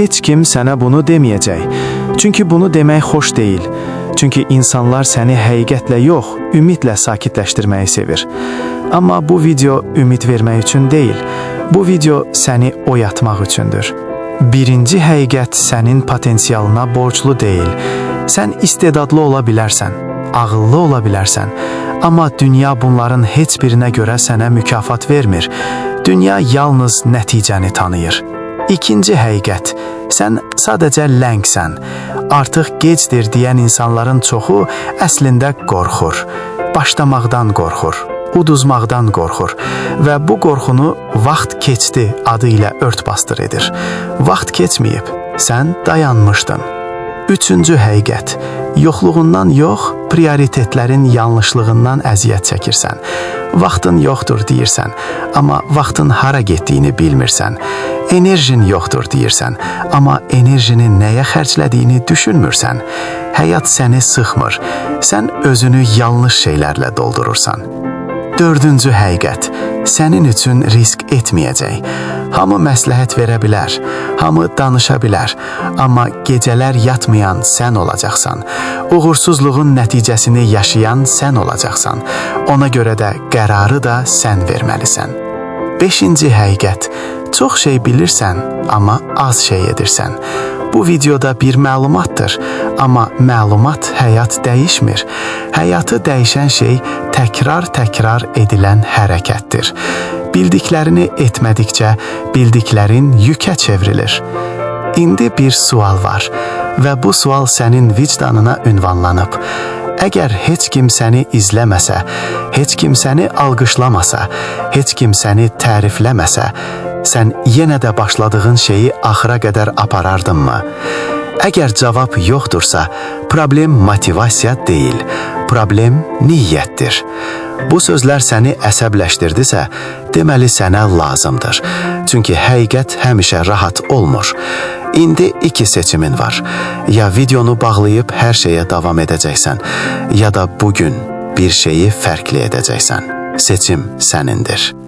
heç kim sənə bunu deməyəcək. Çünki bunu demək xoş deyil. Çünki insanlar səni həqiqətlə yox, ümidlə sakitləşdirməyi sevir. Amma bu video ümid vermək üçün deyil. Bu video səni oyatmaq üçündür. Birinci həqiqət sənin potensialına borclu deyil. Sən istedadlı ola bilərsən, ağıllı ola bilərsən. Amma dünya bunların heç birinə görə sənə mükafat vermir. Dünya yalnız nəticəni tanıyır. İkinci həqiqət, sən sadəcə ləngsən. Artıq gecdir deyən insanların çoxu əslində qorxur. Başlamaqdan qorxur, uduzmaqdan qorxur və bu qorxunu vaxt keçdi adı ilə ört-basdır edir. Vaxt keçməyib, sən dayanmışdın. Üçüncü həqiqət, yoxluğundan yox, prioritetlərin yanlışlığından əziyyət çəkirsən. Vaxtın yoxdur deyirsən, amma vaxtın hara getdiyini bilmirsən. Enerjin yoxdur deyirsən, amma enerjini nəyə xərclədiyini düşünmürsən. Həyat səni sıxmır, sən özünü yanlış şeylərlə doldurursan. Dördüncü həqiqət, sənin üçün risk etməyəcək. Hamı məsləhət verə bilər, hamı danışa bilər, amma gecələr yatmayan sən olacaqsan. Uğursuzluğun nəticəsini yaşayan sən olacaqsan. Ona görə də qərarı da sən verməlisən. Beşinci həqiqət, çox şey bilirsən, amma az şey edirsən. Bu videoda bir məlumatdır, amma məlumat həyat dəyişmir. Həyatı dəyişən şey təkrar edilən hərəkətdir. Bildiklərini etmədikcə bildiklərin yükə çevrilir. İndi bir sual var və bu sual sənin vicdanına ünvanlanıb. Əgər heç kim səni izləməsə, heç kim səni alqışlamasa, heç kim səni tərifləməsə, sən yenə də başladığın şeyi axıra qədər aparardınmı? Əgər cavab yoxdursa, problem motivasiya deyil, problem niyyətdir. Bu sözlər səni əsəbləşdirdisə, deməli sənə lazımdır. Çünki həqiqət həmişə rahat olmur. İndi iki seçimin var. Ya videonu bağlayıb hər şeyə davam edəcəksən, ya da bugün bir şeyi fərqli edəcəksən. Seçim sənindir.